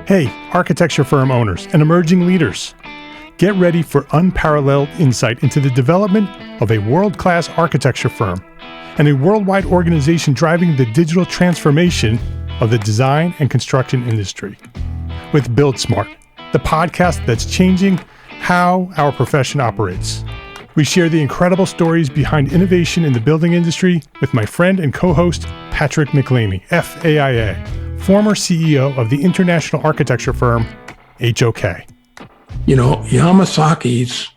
Hey, architecture firm owners and emerging leaders. Get ready for unparalleled insight into the development of a world-class architecture firm and a worldwide organization driving the digital transformation of the design and construction industry. With Build Smart, the podcast that's changing how our profession operates. We share the incredible stories behind innovation in the building industry with my friend and co-host, Patrick McLeamy, FAIA, former CEO of the international architecture firm, HOK. You know, Yamasaki's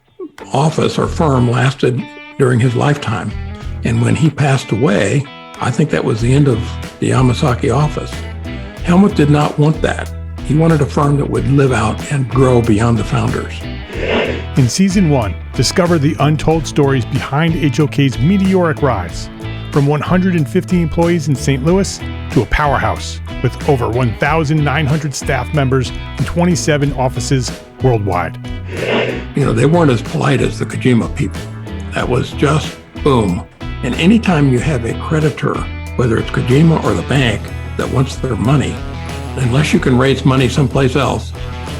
office or firm lasted during his lifetime. And when he passed away, I think that was the end of the Yamasaki office. Helmut did not want that. He wanted a firm that would live out and grow beyond the founders. In Season 1, discover the untold stories behind HOK's meteoric rise, from 150 employees in St. Louis to a powerhouse with over 1,900 staff members and 27 offices worldwide. You know, they weren't as polite as the Kojima people. That was just boom. And anytime you have a creditor, whether it's Kojima or the bank, that wants their money, unless you can raise money someplace else,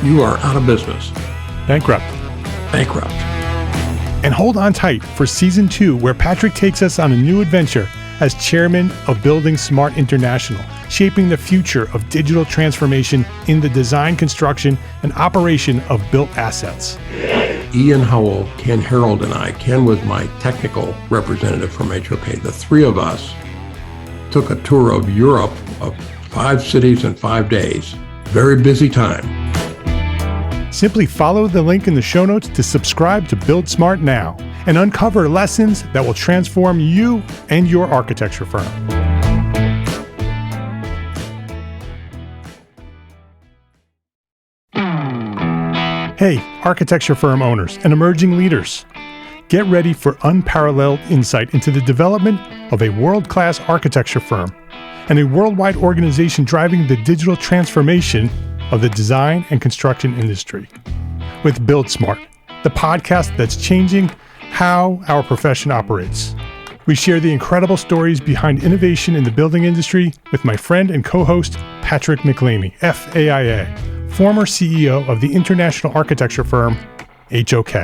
you are out of business. Bankrupt. And hold on tight for Season 2, where Patrick takes us on a new adventure as chairman of Building Smart International, shaping the future of digital transformation in the design, construction, and operation of built assets. Ian Howell, Ken Harold, and I, Ken was my technical representative from HOK. The three of us took a tour of Europe of 5 cities in 5 days. Very busy time. Simply follow the link in the show notes to subscribe to Build Smart now and uncover lessons that will transform you and your architecture firm. Hey, architecture firm owners and emerging leaders. Get ready for unparalleled insight into the development of a world-class architecture firm and a worldwide organization driving the digital transformation of the design and construction industry. With Build Smart, the podcast that's changing how our profession operates. We share the incredible stories behind innovation in the building industry with my friend and co-host, Patrick McLeamy, FAIA, former CEO of the international architecture firm, HOK.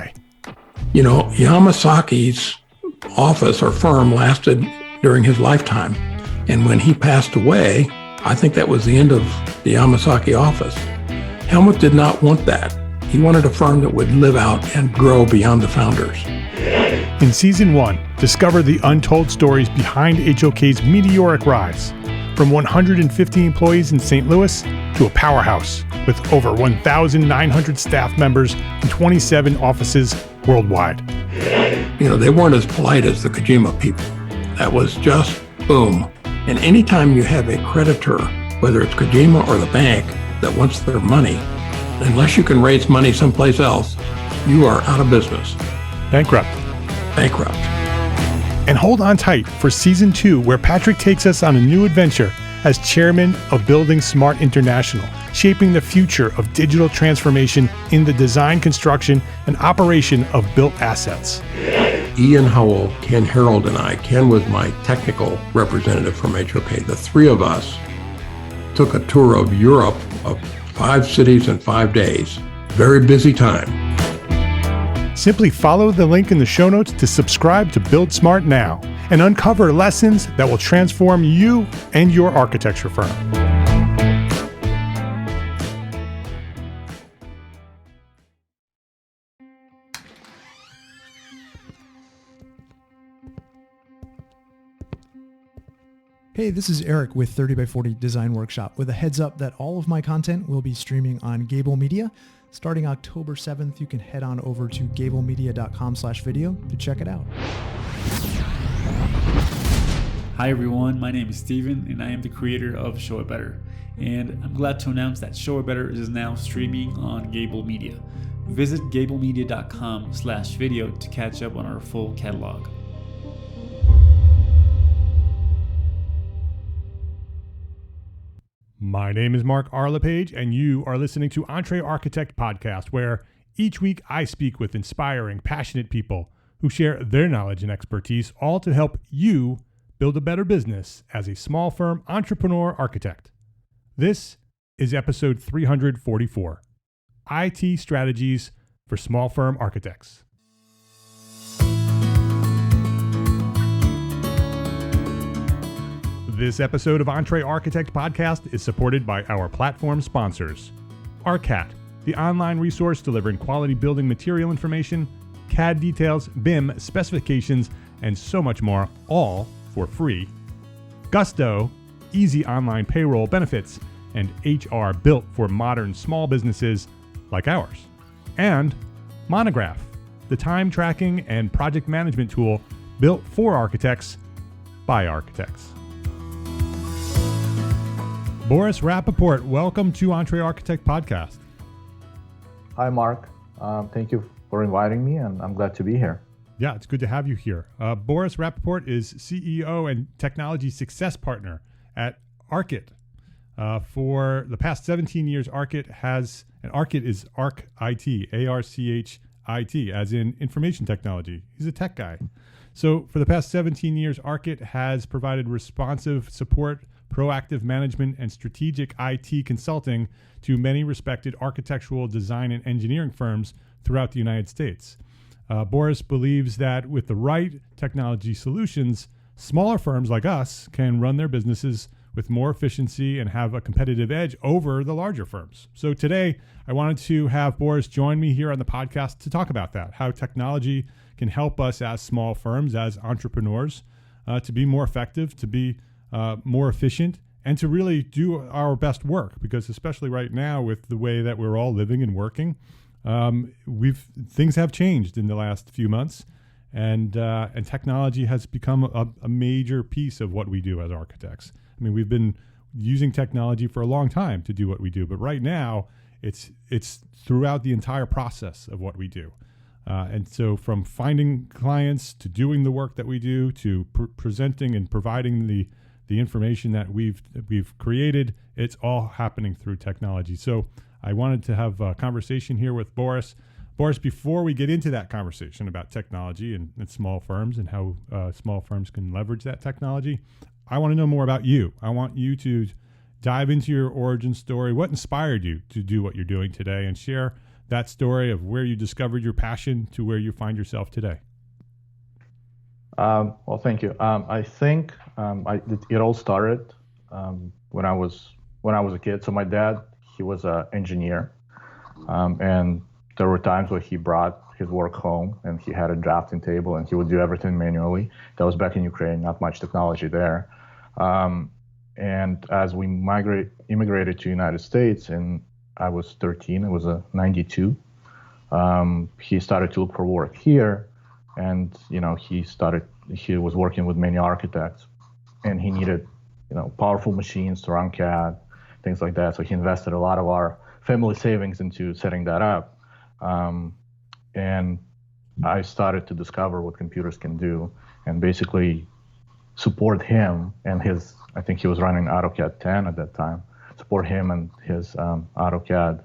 You know, Yamasaki's office or firm lasted during his lifetime. And when he passed away, I think that was the end of the Yamasaki office. Helmut did not want that. He wanted a firm that would live out and grow beyond the founders. In Season 1, discover the untold stories behind HOK's meteoric rise, from 150 employees in St. Louis to a powerhouse with over 1,900 staff members and 27 offices worldwide. You know, they weren't as polite as the Kojima people. That was just boom. And anytime you have a creditor, whether it's Kojima or the bank, that wants their money, unless you can raise money someplace else, you are out of business. Bankrupt. And hold on tight for Season 2, where Patrick takes us on a new adventure as chairman of Building Smart International, shaping the future of digital transformation in the design, construction, and operation of built assets. Ian Howell, Ken Harold, and I, Ken was my technical representative from HOK. The three of us took a tour of Europe of 5 cities in 5 days. Very busy time. Simply follow the link in the show notes to subscribe to Build Smart now and uncover lessons that will transform you and your architecture firm. Hey, this is Eric with 30x40 Design Workshop with a heads up that all of my content will be streaming on Gābl Media. Starting October 7th, you can head on over to gablmedia.com/video to check it out. Hi everyone, my name is Steven and I am the creator of Show It Better. And I'm glad to announce that Show It Better is now streaming on Gābl Media. Visit gablmedia.com/video to catch up on our full catalog. My name is Mark R. LePage, and you are listening to EntreArchitect podcast, where each week I speak with inspiring, passionate people who share their knowledge and expertise, all to help you build a better business as a small firm entrepreneur architect. This is episode 344, IT Strategies for Small Firm Architects. This episode of EntreArchitect podcast is supported by our platform sponsors. ArchIT, the online resource delivering quality building material information, CAD details, BIM specifications, and so much more, all for free. Gusto, easy online payroll benefits, and HR built for modern small businesses like ours. And Monograph, the time tracking and project management tool built for architects by architects. Boris Rapoport, welcome to EntreArchitect podcast. Hi, Mark. Thank you for inviting me, and I'm glad to be here. Yeah, it's good to have you here. Boris Rapoport is CEO and Technology Success Partner at ArchIT. For the past 17 years, ArchIT is ArchIT, ArchIT, as in information technology. He's a tech guy. So for the past 17 years, ArchIT has provided responsive support, proactive management, and strategic IT consulting to many respected architectural design and engineering firms throughout the United States. Boris believes that with the right technology solutions, smaller firms like us can run their businesses with more efficiency and have a competitive edge over the larger firms. So today, I wanted to have Boris join me here on the podcast to talk about that, how technology can help us as small firms, as entrepreneurs, to be more effective, to be more efficient, and to really do our best work, because especially right now with the way that we're all living and working, things have changed in the last few months, and technology has become a major piece of what we do as architects. I mean, we've been using technology for a long time to do what we do, but right now it's throughout the entire process of what we do. And so from finding clients to doing the work that we do to presenting and providing the information that we've created, it's all happening through technology. So I wanted to have a conversation here with Boris. Boris, before we get into that conversation about technology and small firms and how small firms can leverage that technology, I want to know more about you. I want you to dive into your origin story. What inspired you to do what you're doing today, and share that story of where you discovered your passion to where you find yourself today. Well, thank you. I think it all started when I was a kid. So my dad, he was an engineer, and there were times where he brought his work home and he had a drafting table and he would do everything manually. That was back in Ukraine, not much technology there. And as we immigrated to the United States, and I was 13, it was a 92, he started to look for work here. And, he was working with many architects, and he needed, powerful machines to run CAD, things like that. So he invested a lot of our family savings into setting that up. And I started to discover what computers can do, and basically support him and I think he was running AutoCAD 10 at that time, support him and his AutoCAD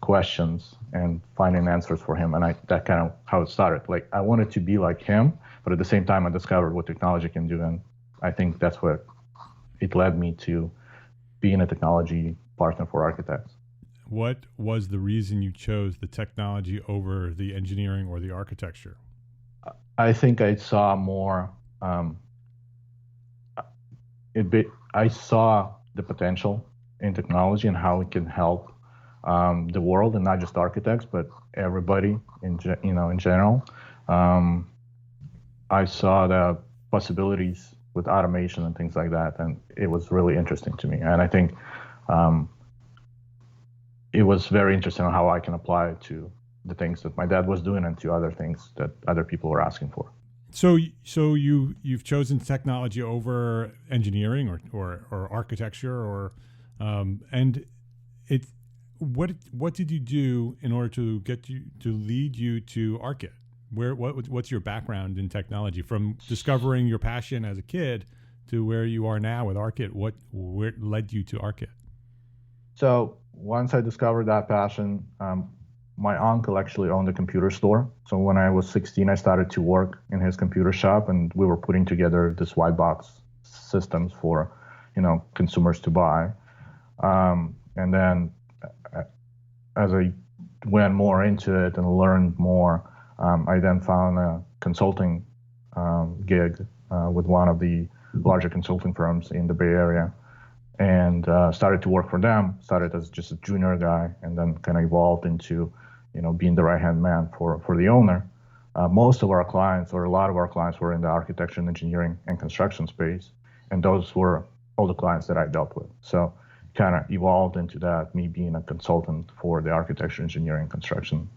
questions and finding answers for him. And that kind of how it started. Like, I wanted to be like him, but at the same time I discovered what technology can do, and I think that's what it led me to being a technology partner for architects. What was the reason you chose the technology over the engineering or the architecture? I think I saw more. I saw the potential in technology and how it can help the world, and not just architects, but everybody in general. I saw the possibilities with automation and things like that, and it was really interesting to me. And I think it was very interesting on how I can apply it to the things that my dad was doing and to other things that other people were asking for. So you've chosen technology over engineering or architecture, or and it. What did you do in order to lead you to ArchIT? What's your background in technology, from discovering your passion as a kid to where you are now with ArchIT? Where led you to ArchIT? So once I discovered that passion, my uncle actually owned a computer store. So when I was 16, I started to work in his computer shop, and we were putting together this white box systems for, consumers to buy. And then as I went more into it and learned more, I then found a consulting gig with one of the larger consulting firms in the Bay Area, and started to work for them. Started as just a junior guy, and then kind of evolved into, being the right-hand man for the owner. Most of our clients, or a lot of our clients, were in the architecture and engineering and construction space, and those were all the clients that I dealt with. So kind of evolved into that, me being a consultant for the architecture, engineering, and construction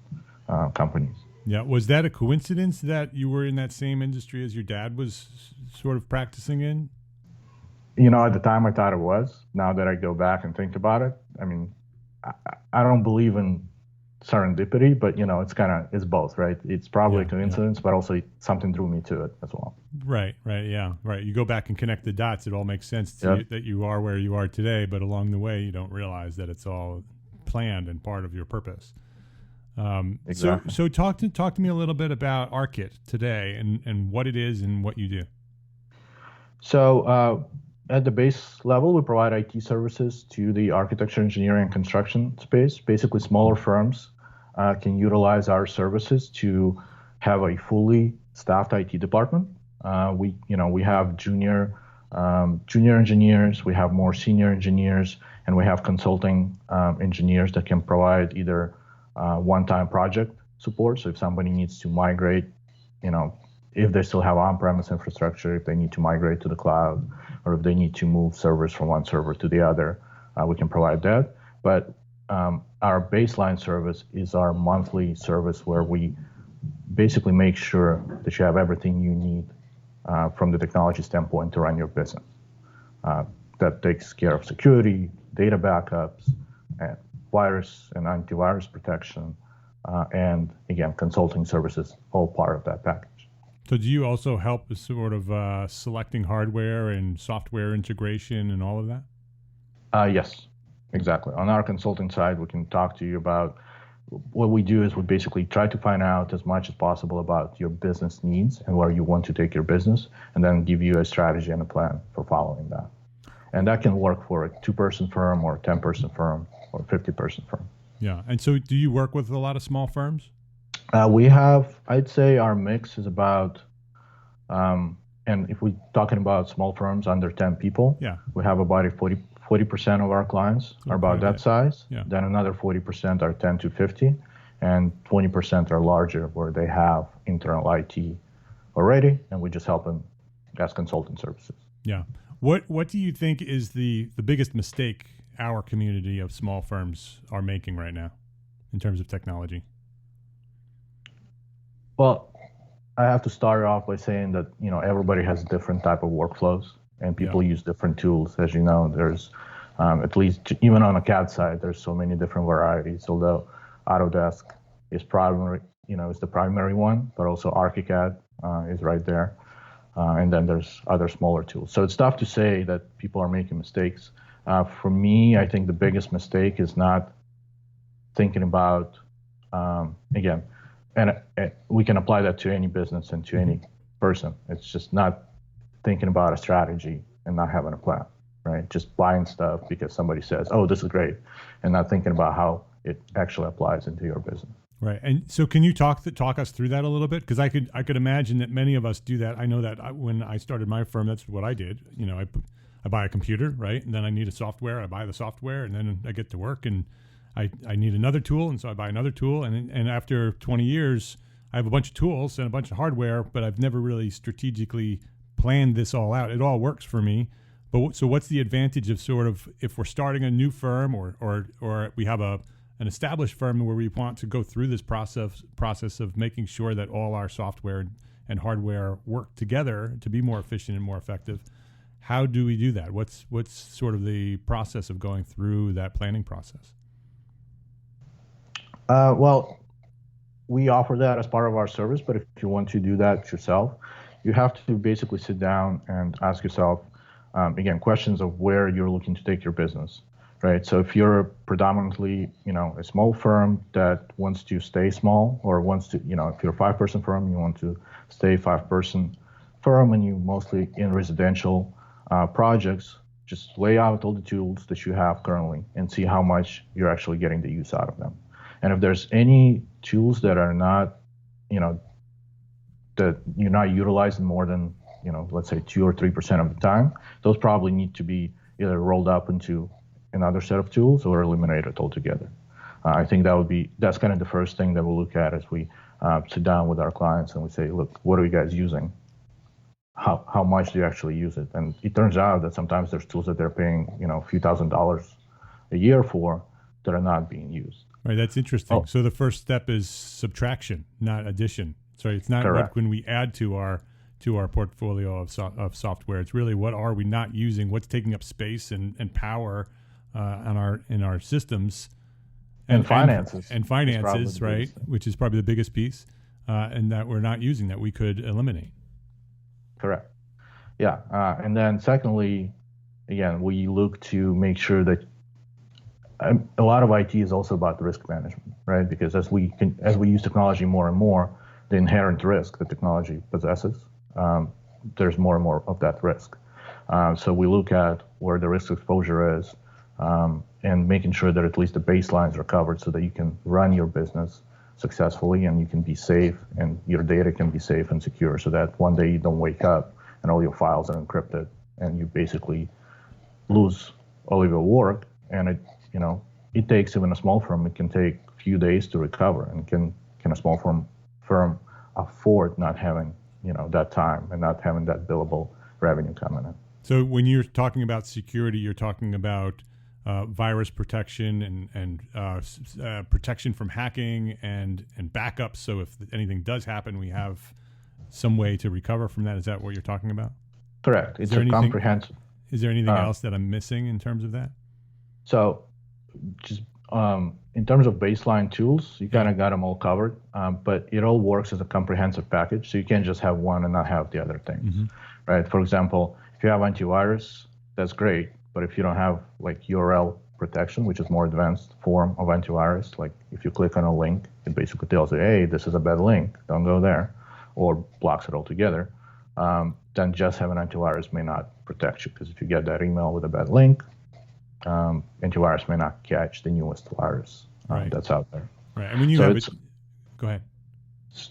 companies. Yeah. Was that a coincidence that you were in that same industry as your dad was sort of practicing in? At the time I thought it was. Now that I go back and think about it, I mean, I don't believe in serendipity, but it's both, right? It's probably a coincidence, but also something drew me to it as well. Right. Yeah. Right. You go back and connect the dots. It all makes sense to you that you are where you are today, but along the way, you don't realize that it's all planned and part of your purpose. Exactly. So talk to me a little bit about ArchIT today and what it is and what you do. So at the base level, we provide IT services to the architecture, engineering, and construction space. Basically, smaller firms can utilize our services to have a fully staffed IT department. We have junior engineers, we have more senior engineers, and we have consulting engineers that can provide either one-time project support. So if somebody needs to migrate, if they still have on-premise infrastructure, if they need to migrate to the cloud, or if they need to move servers from one server to the other, we can provide that. But our baseline service is our monthly service where we basically make sure that you have everything you need from the technology standpoint to run your business. That takes care of security, data backups, and virus and antivirus protection, and again, consulting services, all part of that package. So do you also help with sort of selecting hardware and software integration and all of that? Yes, exactly. On our consulting side, we can talk to you about what we do is we basically try to find out as much as possible about your business needs and where you want to take your business, and then give you a strategy and a plan for following that. And that can work for a 2-person firm or a 10-person firm or a 50-person firm. Yeah. And so do you work with a lot of small firms? We have, I'd say our mix is about, and if we're talking about small firms under 10 people, we have about 40% of our clients are about that size. Yeah. Then another 40% are 10 to 50, and 20% are larger where they have internal IT already, and we just help them as consulting services. Yeah. What do you think is the biggest mistake our community of small firms are making right now in terms of technology? Well, I have to start off by saying that, everybody has different type of workflows, and people use different tools. As you know, there's at least even on a CAD side, there's so many different varieties. Although Autodesk is primary, is the primary one, but also ArchiCAD is right there, and then there's other smaller tools. So it's tough to say that people are making mistakes. For me, I think the biggest mistake is not thinking about again. And we can apply that to any business and to any person. It's just not thinking about a strategy and not having a plan, right? Just buying stuff because somebody says, "Oh, this is great," and not thinking about how it actually applies into your business. Right. And so, can you talk us through that a little bit? Because I could imagine that many of us do that. I know that when I started my firm, that's what I did. I buy a computer, right, and then I need a software. I buy the software, and then I get to work and I need another tool, and so I buy another tool, and after 20 years, I have a bunch of tools and a bunch of hardware, but I've never really strategically planned this all out. It all works for me, but so what's the advantage of sort of if we're starting a new firm or we have an established firm where we want to go through this process of making sure that all our software and hardware work together to be more efficient and more effective? How do we do that? What's sort of the process of going through that planning process? Well, we offer that as part of our service, but if you want to do that yourself, you have to basically sit down and ask yourself, again, questions of where you're looking to take your business, right? So if you're predominantly, a small firm that wants to stay small, or wants to, if you're a 5-person firm, you want to stay 5-person firm, and you mostly in residential projects, just lay out all the tools that you have currently and see how much you're actually getting the use out of them. And if there's any tools that are not, that you're not utilizing more than, let's say 2 or 3% of the time, those probably need to be either rolled up into another set of tools or eliminated altogether. I think that's kind of the first thing that we'll look at as we sit down with our clients and we say, look, what are you guys using? How much do you actually use it? And it turns out that sometimes there's tools that they're paying, a few $1,000s a year for that are not being used. Right, that's interesting. So the first step is subtraction, not addition. So it's not what when we add to our portfolio of software. It's really what are we not using? What's taking up space and power in our systems, and finances, right? Which is probably the biggest piece, and that we're not using that we could eliminate. Correct. Yeah, and then secondly, again, we look to make sure that a lot of IT is also about risk management, right? Because as we use technology more and more, the inherent risk that technology possesses, there's more and more of that risk. So we look at where the risk exposure is, and making sure that at least the baselines are covered so that you can run your business successfully and you can be safe and your data can be safe and secure, so that one day you don't wake up and all your files are encrypted and you basically lose all of your work. And it takes, even a small firm, it can take a few days to recover. And can a small firm afford not having that time and not having that billable revenue coming in? So when you're talking about security, you're talking about virus protection and protection from hacking and backups. So if anything does happen, we have some way to recover from that. Is that what you're talking about? Correct. It's a comprehensive. Is there anything else that I'm missing in terms of that? So just in terms of baseline tools, you kind of got them all covered, but it all works as a comprehensive package. So you can't just have one and not have the other things, right? For example, if you have antivirus, that's great. But if you don't have like URL protection, which is more advanced form of antivirus, like if you click on a link, it basically tells you, hey, this is a bad link, don't go there, or blocks it altogether, then just having antivirus may not protect you, because if you get that email with a bad link, antivirus may not catch the newest virus that's out there. Right. And when you go ahead.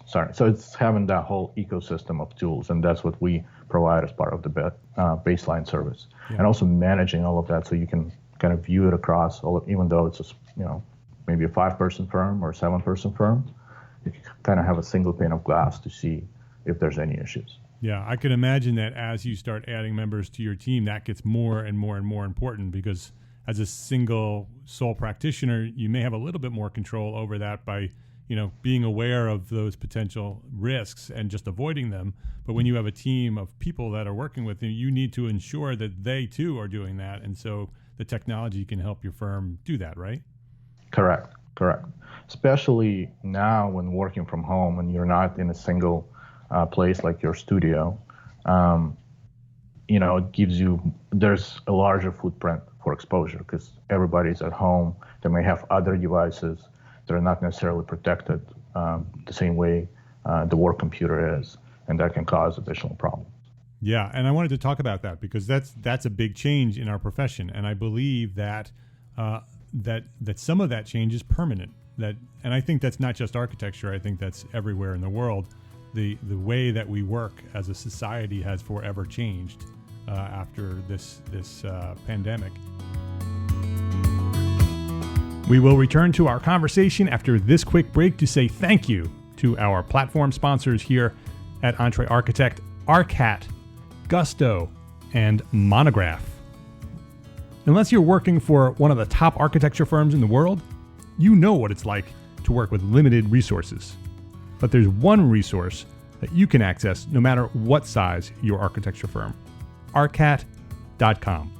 Sorry. So it's having that whole ecosystem of tools, and that's what we provide as part of the baseline service, and also managing all of that so you can kind of view it across even though it's maybe a 5-person firm or a 7-person firm, you can kind of have a single pane of glass to see if there's any issues. Yeah, I can imagine that as you start adding members to your team, that gets more and more and more important, because as a single sole practitioner, you may have a little bit more control over that by being aware of those potential risks and just avoiding them. But when you have a team of people that are working with you, you need to ensure that they too are doing that. And so the technology can help your firm do that, right? Correct. Especially now when working from home and you're not in a single place like your studio, it gives there's a larger footprint for exposure, because everybody's at home. They may have other devices. They're not necessarily protected the same way the work computer is, and that can cause additional problems. Yeah, and I wanted to talk about that because that's a big change in our profession, and I believe that that some of that change is permanent. And I think that's not just architecture. I think that's everywhere in the world. The way that we work as a society has forever changed after this pandemic. We will return to our conversation after this quick break to say thank you to our platform sponsors here at EntreArchitect, ArchIT, Gusto, and Monograph. Unless you're working for one of the top architecture firms in the world, you know what it's like to work with limited resources. But there's one resource that you can access no matter what size your architecture firm: ArchIT.com.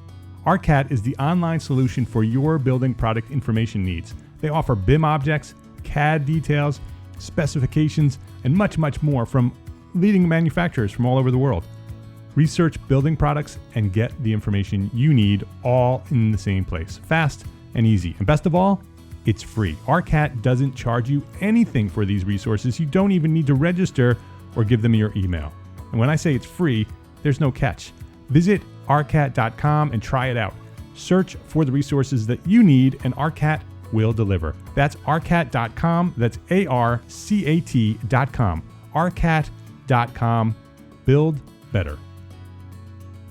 ArchIT is the online solution for your building product information needs. They offer BIM objects, CAD details, specifications, and much, much more from leading manufacturers from all over the world. Research building products and get the information you need all in the same place, fast and easy. And best of all, it's free. ArchIT doesn't charge you anything for these resources. You don't even need to register or give them your email. And when I say it's free, there's no catch. Visit arcat.com and try it out. Search for the resources that you need, and ArchIT will deliver. That's arcat.com. That's ARCAT.com. arcat.com. Build better.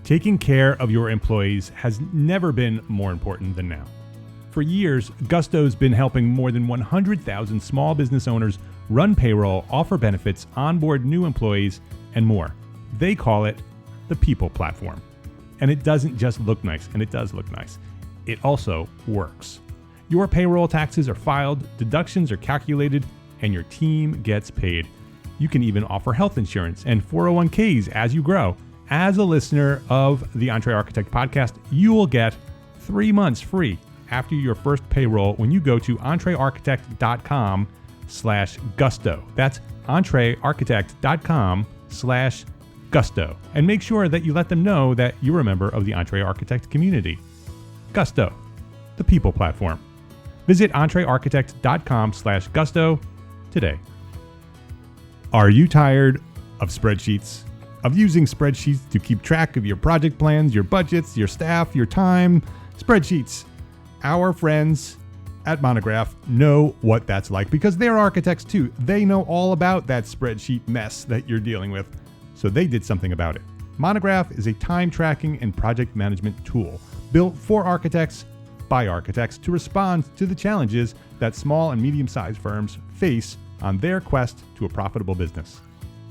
Taking care of your employees has never been more important than now. For years, Gusto's been helping more than 100,000 small business owners run payroll, offer benefits, onboard new employees, and more. They call it the People Platform. And it doesn't just look nice, and it does look nice. It also works. Your payroll taxes are filed, deductions are calculated, and your team gets paid. You can even offer health insurance and 401ks as you grow. As a listener of the EntreArchitect podcast, you will get 3 months free after your first payroll when you go to EntreArchitect.com/gusto. That's EntreArchitect.com/gusto. And make sure that you let them know that you're a member of the EntreArchitect community. Gusto, the People Platform. Visit EntreArchitect.com/gusto today. Are you tired of spreadsheets? Of using spreadsheets to keep track of your project plans, your budgets, your staff, your time? Spreadsheets. Our friends at Monograph know what that's like because they're architects too. They know all about that spreadsheet mess that you're dealing with, so they did something about it. Monograph is a time tracking and project management tool built for architects by architects to respond to the challenges that small and medium-sized firms face on their quest to a profitable business.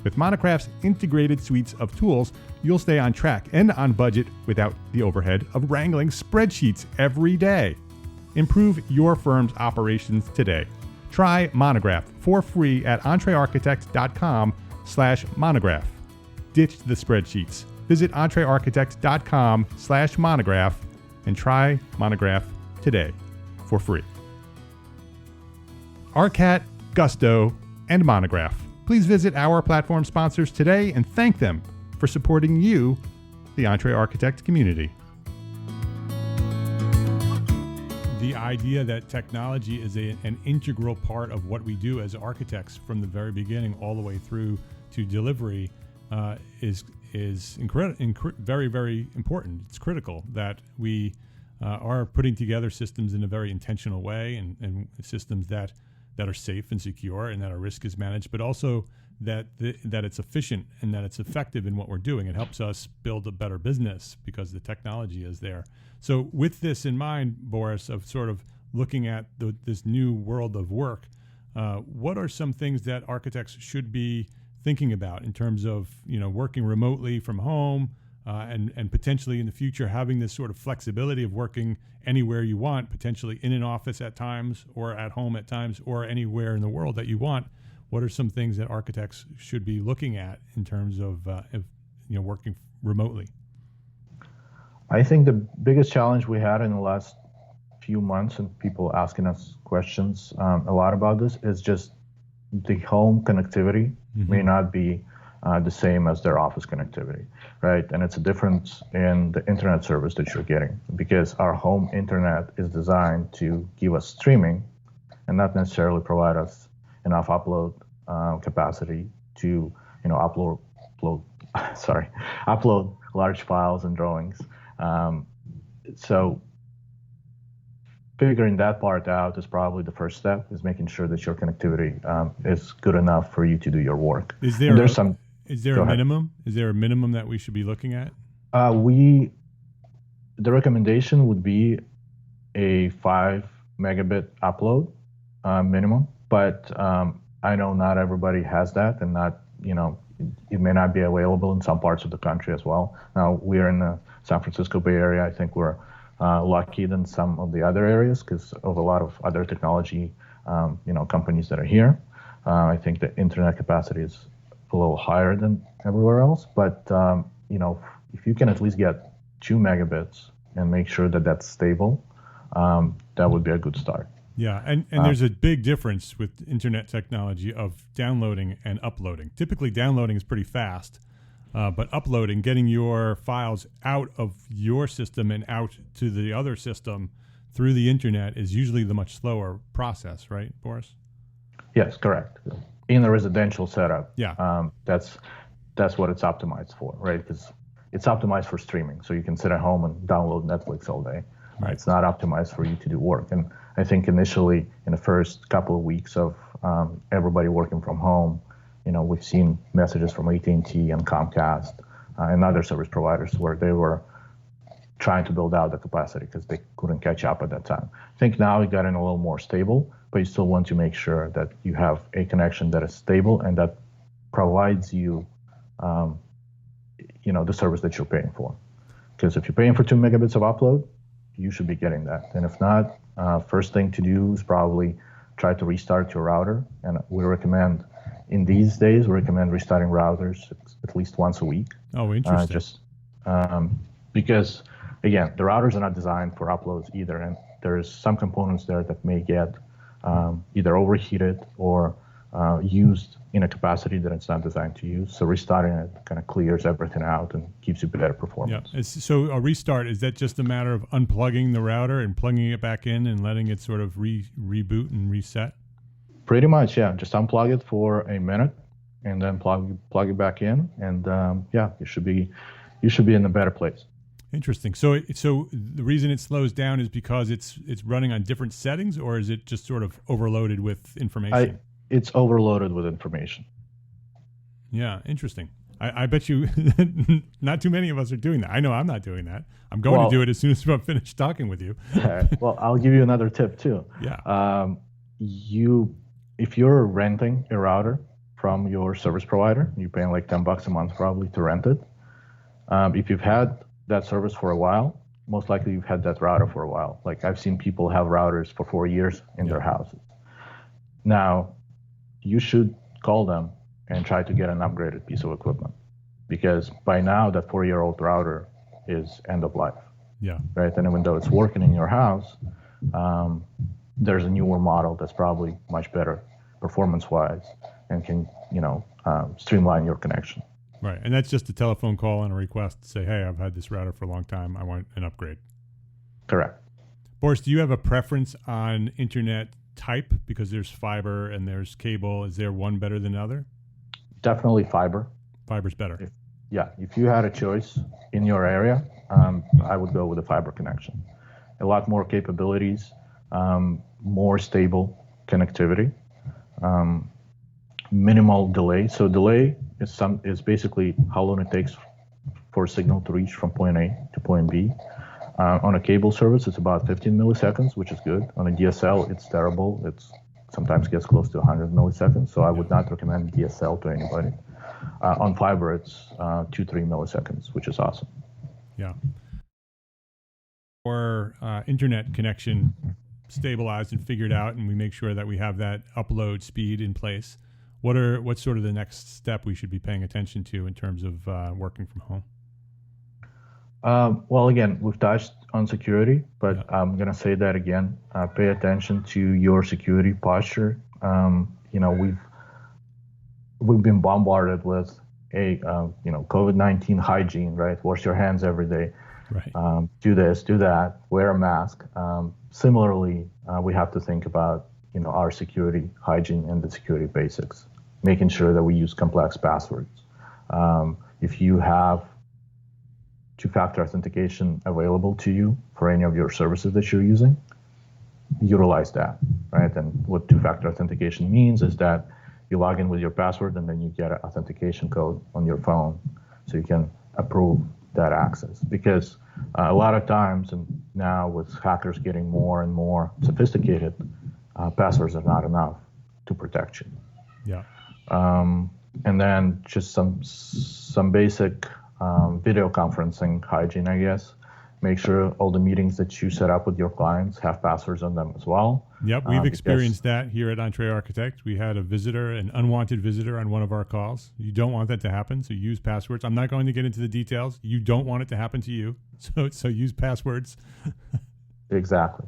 With Monograph's integrated suites of tools, you'll stay on track and on budget without the overhead of wrangling spreadsheets every day. Improve your firm's operations today. Try Monograph for free at EntreArchitect.com/monograph. Ditch the spreadsheets. Visit EntreArchitect.com/monograph and try Monograph today for free. ArchIT, Gusto, and Monograph. Please visit our platform sponsors today and thank them for supporting you, the EntreArchitect community. The idea that technology is an integral part of what we do as architects from the very beginning all the way through to delivery is very, very important. It's critical that we are putting together systems in a very intentional way and systems that are safe and secure and that our risk is managed, but also that it's efficient and that it's effective in what we're doing. It helps us build a better business because the technology is there. So with this in mind, Boris, of sort of looking at this new world of work, what are some things that architects should be thinking about in terms of working remotely from home and potentially in the future having this sort of flexibility of working anywhere you want, potentially in an office at times or at home at times or anywhere in the world that you want? What are some things that architects should be looking at in terms of working remotely? I think the biggest challenge we had in the last few months, and people asking us questions a lot about this, is just the home connectivity may not be the same as their office connectivity, right? And it's a difference in the internet service that you're getting because our home internet is designed to give us streaming and not necessarily provide us enough upload capacity to, upload large files and drawings. So figuring that part out is probably the first step, is making sure that your connectivity is good enough for you to do your work. Is there a minimum? Is there a minimum that we should be looking at? The recommendation would be a 5 megabit upload minimum, but I know not everybody has that, and it may not be available in some parts of the country as well. Now, we're in the San Francisco Bay Area. I think we're lucky than some of the other areas because of a lot of other technology, companies that are here. I think the internet capacity is a little higher than everywhere else, but if you can at least get 2 megabits and make sure that that's stable, that would be a good start. Yeah, and there's a big difference with internet technology of downloading and uploading. Typically, downloading is pretty fast, but uploading, getting your files out of your system and out to the other system through the internet is usually the much slower process, right, Boris? Yes, correct. In the residential setup, yeah, that's what it's optimized for, right? Because it's optimized for streaming. So you can sit at home and download Netflix all day. Right. It's not optimized for you to do work. And I think initially in the first couple of weeks of everybody working from home, we've seen messages from AT&T and Comcast and other service providers where they were trying to build out the capacity because they couldn't catch up at that time. I think now it got in a little more stable, but you still want to make sure that you have a connection that is stable and that provides you, the service that you're paying for. Because if you're paying for 2 megabits of upload, you should be getting that. And if not, first thing to do is probably try to restart your router. And in these days, we recommend restarting routers at least once a week. Oh, interesting. Because, again, the routers are not designed for uploads either. And there's some components there that may get either overheated or used in a capacity that it's not designed to use. So restarting it kind of clears everything out and gives you better performance. Yeah. So a restart, is that just a matter of unplugging the router and plugging it back in and letting it sort of reboot and reset? Pretty much, yeah. Just unplug it for a minute and then plug it back in, and you should be in a better place. Interesting. So the reason it slows down is because it's running on different settings, or is it just sort of overloaded with information? It's overloaded with information. Yeah, interesting. I bet you not too many of us are doing that. I know I'm not doing that. I'm going to do it as soon as I'm finished talking with you. Well, I'll give you another tip too. Yeah. If you're renting a router from your service provider, you're paying like $10 a month probably to rent it. If you've had that service for a while, most likely you've had that router for a while. Like I've seen people have routers for 4 years in their houses. Now, you should call them and try to get an upgraded piece of equipment, because by now that 4-year-old router is end of life. Yeah. Right. And even though it's working in your house, there's a newer model that's probably much better performance-wise and can, streamline your connection. Right. And that's just a telephone call and a request to say, hey, I've had this router for a long time. I want an upgrade. Correct. Boris, do you have a preference on internet type? Because there's fiber and there's cable. Is there one better than another? Definitely fiber. Fiber's better. If you had a choice in your area, I would go with a fiber connection. A lot more capabilities, more stable connectivity, minimal delay. So delay is basically how long it takes for a signal to reach from point A to point B. On a cable service, it's about 15 milliseconds, which is good. On a DSL, it's terrible. It sometimes gets close to 100 milliseconds, so I would not recommend DSL to anybody. On fiber, it's 2-3 milliseconds, which is awesome. Yeah. Or internet connection stabilized and figured out, and we make sure that we have that upload speed in place. What's sort of the next step we should be paying attention to in terms of working from home? Well, again, we've touched on security, but I'm going to say that again. Pay attention to your security posture. We've been bombarded with COVID-19 hygiene, right? Wash your hands every day. Right. Do this, do that, wear a mask. Similarly, we have to think about our security hygiene and the security basics, making sure that we use complex passwords. If you have two-factor authentication available to you for any of your services that you're using, utilize that, right? And what two-factor authentication means is that you log in with your password and then you get an authentication code on your phone so you can approve that access. Because a lot of times, and now with hackers getting more and more sophisticated, passwords are not enough to protect you. Yeah. And then just some basic video conferencing hygiene, I guess. Make sure all the meetings that you set up with your clients have passwords on them as well. Yep, we've experienced that here at EntreArchitect. We had an unwanted visitor on one of our calls. You don't want that to happen, so use passwords. I'm not going to get into the details. You don't want it to happen to you, so use passwords. Exactly.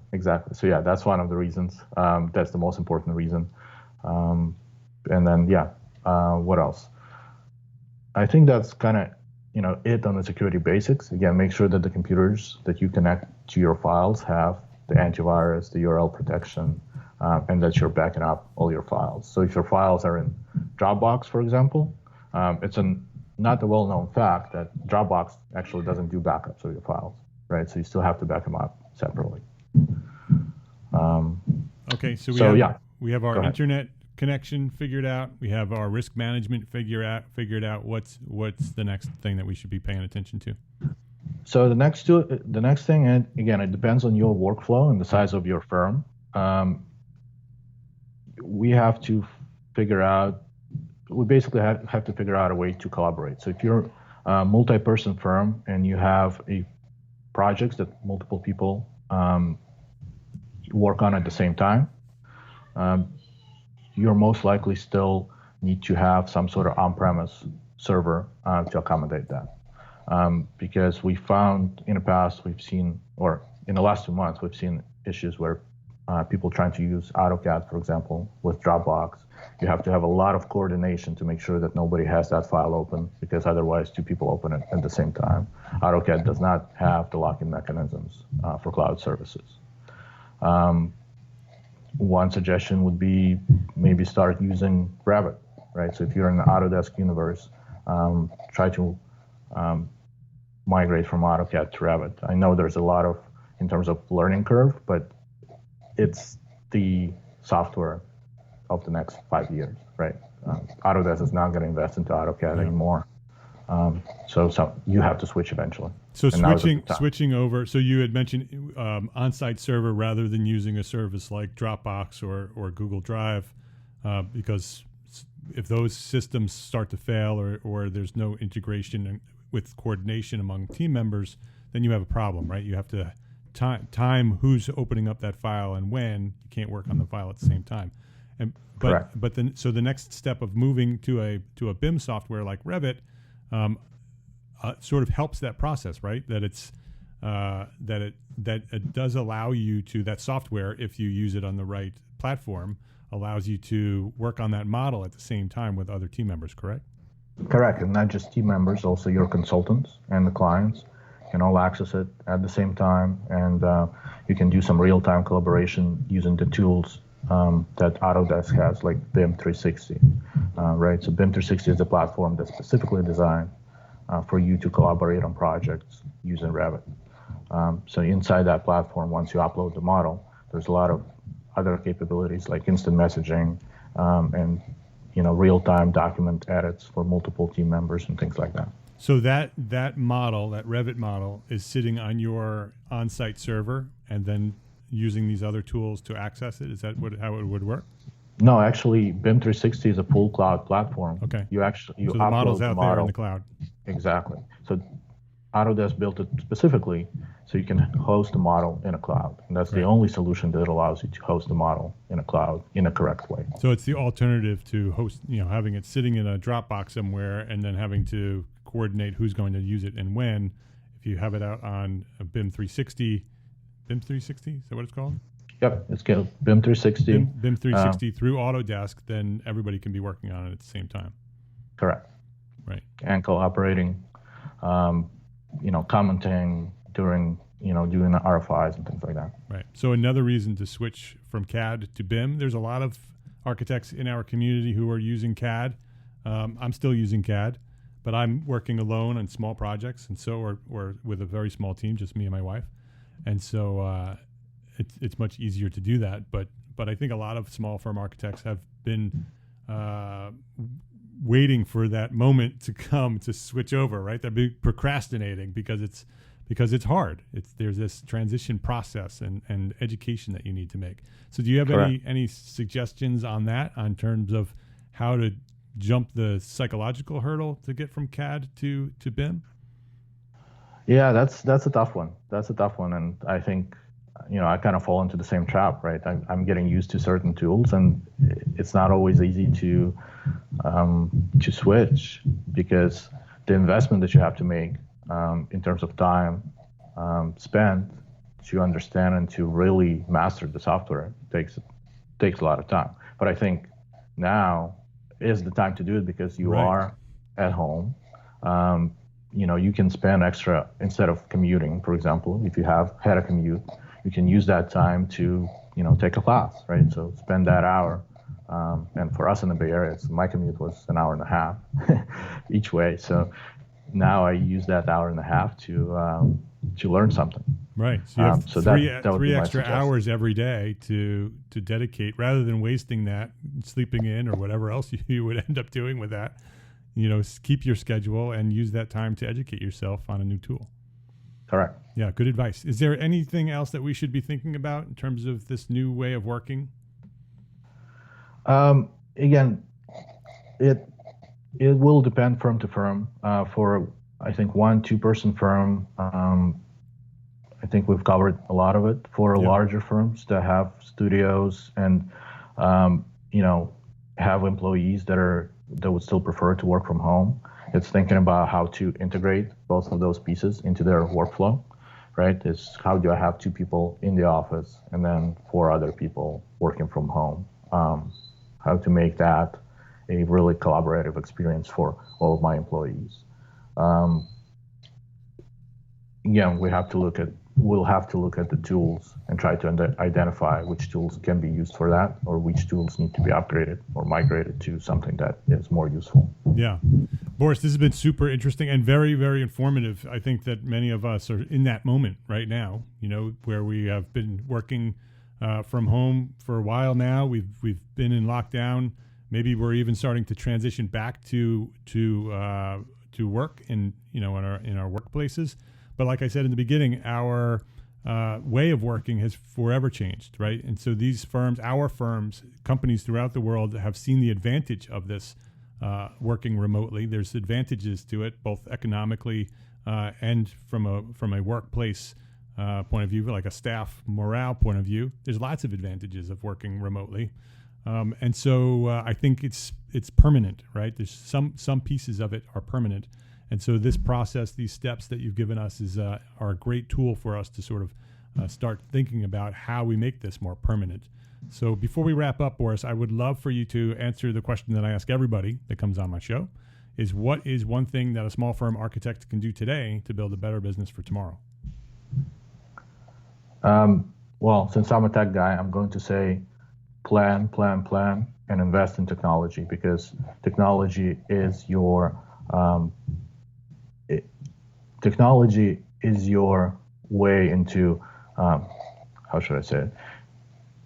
So yeah, that's one of the reasons. That's the most important reason. And then what else? I think that's kind of it on the security basics. Again, make sure that the computers that you connect to your files have the antivirus, the URL protection, and that you're backing up all your files. So if your files are in Dropbox, for example, it's an not a well-known fact that Dropbox actually doesn't do backups of your files, right? So you still have to back them up separately. Okay, so we have our internet connection figured out. We have our risk management figured out. What's the next thing that we should be paying attention to? So the next thing, and again, it depends on your workflow and the size of your firm. We have to figure out. We basically have to figure out a way to collaborate. So if you're a multi-person firm and you have projects that multiple people work on at the same time, you're most likely still need to have some sort of on-premise server to accommodate that. Because we found in the past, or in the last 2 months, we've seen issues where people trying to use AutoCAD, for example, with Dropbox. You have to have a lot of coordination to make sure that nobody has that file open, because otherwise 2 people open it at the same time. AutoCAD does not have the lock-in mechanisms for cloud services. One suggestion would be maybe start using Revit, right? So if you're in the Autodesk universe, try to migrate from AutoCAD to Revit. I know there's a lot in terms of learning curve, but it's the software of the next 5 years, right? Autodesk is not going to invest into AutoCAD anymore. So you have to switch eventually. So switching over. So you had mentioned on-site server rather than using a service like Dropbox or Google Drive, because if those systems start to fail or there's no integration with coordination among team members, then you have a problem, right? You have to time who's opening up that file and when. You can't work on the file at the same time. But then so the next step of moving to a BIM software like Revit sort of helps that process, right? That it's that it does allow you to, that software, if you use it on the right platform, allows you to work on that model at the same time with other team members, correct? Correct, and not just team members, also your consultants and the clients can all access it at the same time, and you can do some real-time collaboration using the tools that Autodesk has, like BIM 360, right? So BIM 360 is a platform that's specifically designed for you to collaborate on projects using Revit. So inside that platform, once you upload the model, there's a lot of other capabilities like instant messaging and real-time document edits for multiple team members and things like that. So that model, that Revit model, is sitting on your on-site server and then using these other tools to access it? Is that how it would work? No, actually, BIM 360 is a full cloud platform. Okay. So the model's out there in the cloud. Exactly. So Autodesk built it specifically so you can host the model in a cloud. And that's the only solution that allows you to host the model in a cloud in a correct way. So it's the alternative to host, having it sitting in a Dropbox somewhere and then having to coordinate who's going to use it and when. If you have it out on a BIM 360, BIM 360, is that what it's called? Yep, it's called BIM 360. BIM 360 through Autodesk, then everybody can be working on it at the same time. Correct. Right. And collaborating, commenting during, doing the RFIs and things like that. Right. So another reason to switch from CAD to BIM, there's a lot of architects in our community who are using CAD. I'm still using CAD, but I'm working alone on small projects, and so or with a very small team, just me and my wife. And so it's much easier to do that. But I think a lot of small firm architects have been waiting for that moment to come to switch over, right? They've been procrastinating because it's hard. There's this transition process and education that you need to make. So do you have any suggestions on that, on terms of how to jump the psychological hurdle to get from CAD to BIM? Yeah, that's a tough one. And I think, I kind of fall into the same trap, right? I'm getting used to certain tools, and it's not always easy to switch, because the investment that you have to make in terms of time spent to understand and to really master the software takes a lot of time. But I think now is the time to do it, because you are at home. You can spend extra, instead of commuting, for example. If you had a commute, you can use that time to take a class, right? So spend that hour And for us in the Bay Area, my commute was an hour and a half each way. So now I use that hour and a half to learn something. Right. So you have so three that would three be my extra suggestion. hours every day to dedicate, rather than wasting that sleeping in or whatever else you would end up doing with that. Keep your schedule and use that time to educate yourself on a new tool. Correct. Yeah, good advice. Is there anything else that we should be thinking about in terms of this new way of working? Again, it will depend firm to firm. For I think 1-2 person firm, I think we've covered a lot of it. For larger firms that have studios and have employees that would still prefer to work from home, it's thinking about how to integrate both of those pieces into their workflow, right? It's how do I have 2 people in the office and then 4 other people working from home? How to make that a really collaborative experience for all of my employees. We'll have to look at the tools and try to identify which tools can be used for that, or which tools need to be upgraded or migrated to something that is more useful. Yeah. Boris, this has been super interesting and very, very informative. I think that many of us are in that moment right now, where we have been working from home for a while now. We've been in lockdown. Maybe we're even starting to transition back to work in our workplaces. But like I said in the beginning, our way of working has forever changed, right? And so these firms, our firms, companies throughout the world have seen the advantage of this working remotely. There's advantages to it, both economically and from a workplace point of view, like a staff morale point of view. There's lots of advantages of working remotely. And so I think it's permanent, right? There's some pieces of it are permanent. And so this process, these steps that you've given us are a great tool for us to sort of start thinking about how we make this more permanent. So before we wrap up, Boris, I would love for you to answer the question that I ask everybody that comes on my show, is what is one thing that a small firm architect can do today to build a better business for tomorrow? Well, since I'm a tech guy, I'm going to say plan, and invest in technology, because technology is your way into, how should I say it?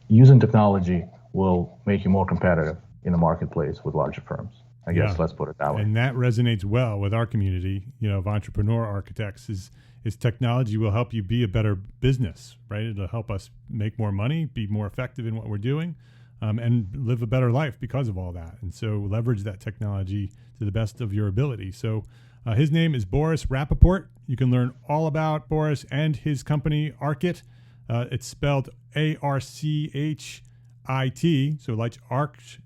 Using technology will make you more competitive in the marketplace with larger firms. I guess let's put it that way. And that resonates well with our community, of entrepreneur architects. Is technology will help you be a better business, right? It'll help us make more money, be more effective in what we're doing, and live a better life because of all that. And so leverage that technology to the best of your ability. So his name is Boris Rapoport. You can learn all about Boris and his company, ArchIT. It's spelled ArchIT. So like Arch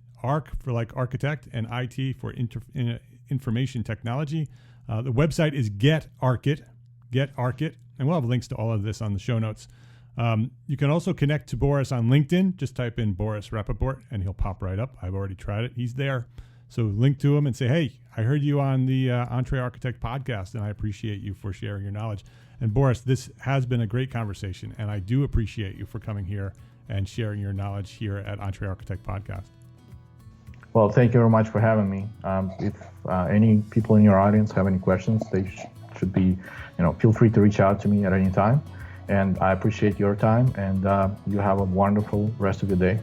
for like architect, and IT for information technology. The website is GetArchIT, and we'll have links to all of this on the show notes. You can also connect to Boris on LinkedIn. Just type in Boris Rapoport and he'll pop right up. I've already tried it. He's there. So link to him and say, hey, I heard you on the EntreArchitect podcast, and I appreciate you for sharing your knowledge. And Boris, this has been a great conversation, and I do appreciate you for coming here and sharing your knowledge here at EntreArchitect podcast. Well, thank you very much for having me. If any people in your audience have any questions, they should be, feel free to reach out to me at any time. And I appreciate your time, and you have a wonderful rest of your day.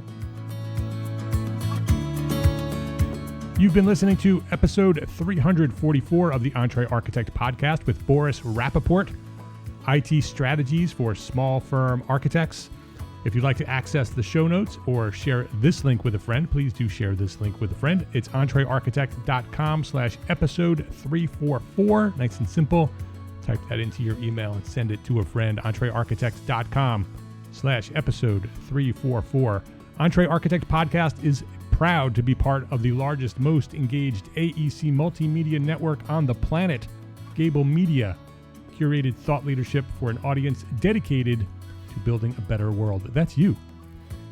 You've been listening to episode 344 of the EntreArchitect podcast with Boris Rapoport, IT strategies for small firm architects. If you'd like to access the show notes or share this link with a friend, please do share this link with a friend. It's EntreArchitect.com/episode 344. Nice and simple. Type that into your email and send it to a friend. EntreArchitect.com/episode 344. EntreArchitect podcast is proud to be part of the largest, most engaged AEC multimedia network on the planet, Gābl Media, curated thought leadership for an audience dedicated to building a better world. That's you.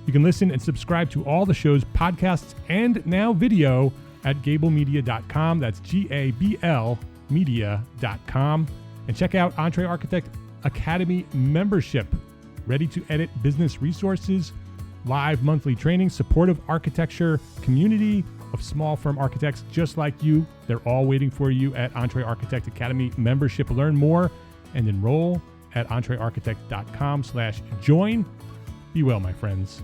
You can listen and subscribe to all the show's podcasts and now video at GāblMedia.com. That's GABL media.com. And check out EntreArchitect Academy membership. Ready to edit business resources, live monthly training, supportive architecture community of small firm architects just like you. They're all waiting for you at EntreArchitect Academy membership. Learn more and enroll at EntreArchitect.com/join. Be well, my friends.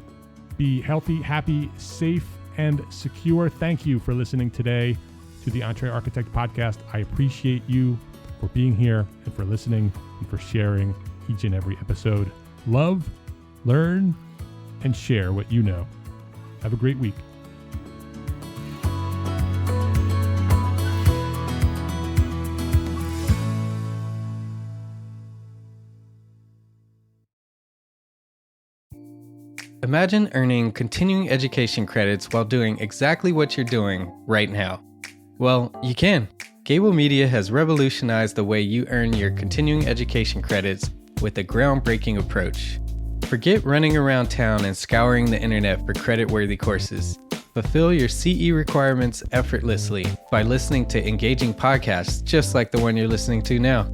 Be healthy, happy, safe, and secure. Thank you for listening today to the EntreArchitect podcast. I appreciate you for being here and for listening and for sharing each and every episode. Love, learn, and share what you know. Have a great week. Imagine earning continuing education credits while doing exactly what you're doing right now. Well, you can. Gābl Media has revolutionized the way you earn your continuing education credits with a groundbreaking approach. Forget running around town and scouring the internet for credit-worthy courses. Fulfill your CE requirements effortlessly by listening to engaging podcasts just like the one you're listening to now.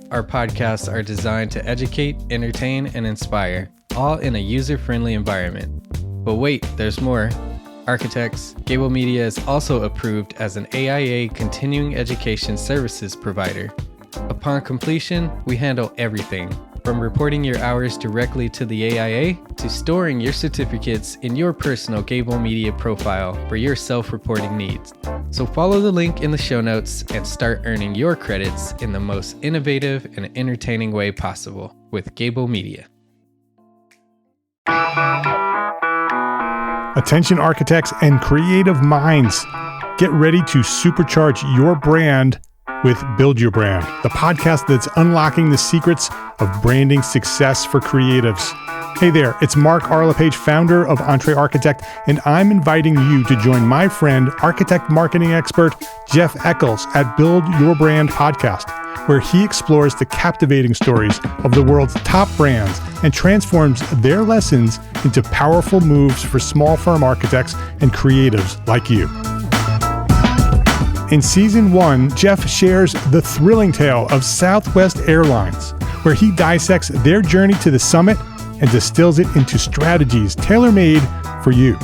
Our podcasts are designed to educate, entertain, and inspire, all in a user-friendly environment. But wait, there's more. Architects, Gābl Media is also approved as an AIA continuing education services provider. Upon completion, we handle everything, from reporting your hours directly to the AIA to storing your certificates in your personal Gābl Media profile for your self-reporting needs. So follow the link in the show notes and start earning your credits in the most innovative and entertaining way possible with Gābl Media. Attention architects and creative minds, get ready to supercharge your brand with Build Your Brand, the podcast that's unlocking the secrets of branding success for creatives. Hey there, it's Mark Arlepage, founder of EntreArchitect, and I'm inviting you to join my friend, architect marketing expert Jeff Eccles at Build Your Brand podcast, where he explores the captivating stories of the world's top brands and transforms their lessons into powerful moves for small firm architects and creatives like you. In Season 1, Jeff shares the thrilling tale of Southwest Airlines, where he dissects their journey to the summit and distills it into strategies tailor-made for you.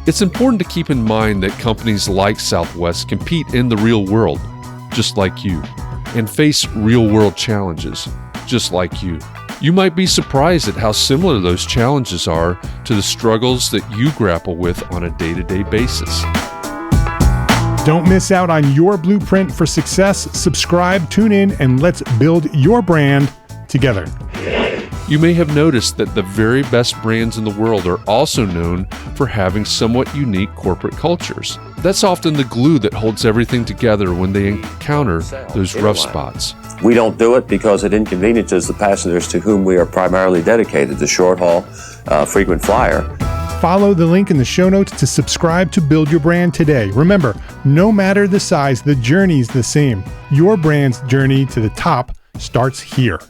It's important to keep in mind that companies like Southwest compete in the real world, just like you, and face real-world challenges, just like you. You might be surprised at how similar those challenges are to the struggles that you grapple with on a day-to-day basis. Don't miss out on your blueprint for success. Subscribe, tune in, and let's build your brand together. You may have noticed that the very best brands in the world are also known for having somewhat unique corporate cultures. That's often the glue that holds everything together when they encounter those rough spots. We don't do it because it inconveniences the passengers to whom we are primarily dedicated, the short haul, frequent flyer. Follow the link in the show notes to subscribe to Build Your Brand today. Remember, no matter the size, the journey's the same. Your brand's journey to the top starts here.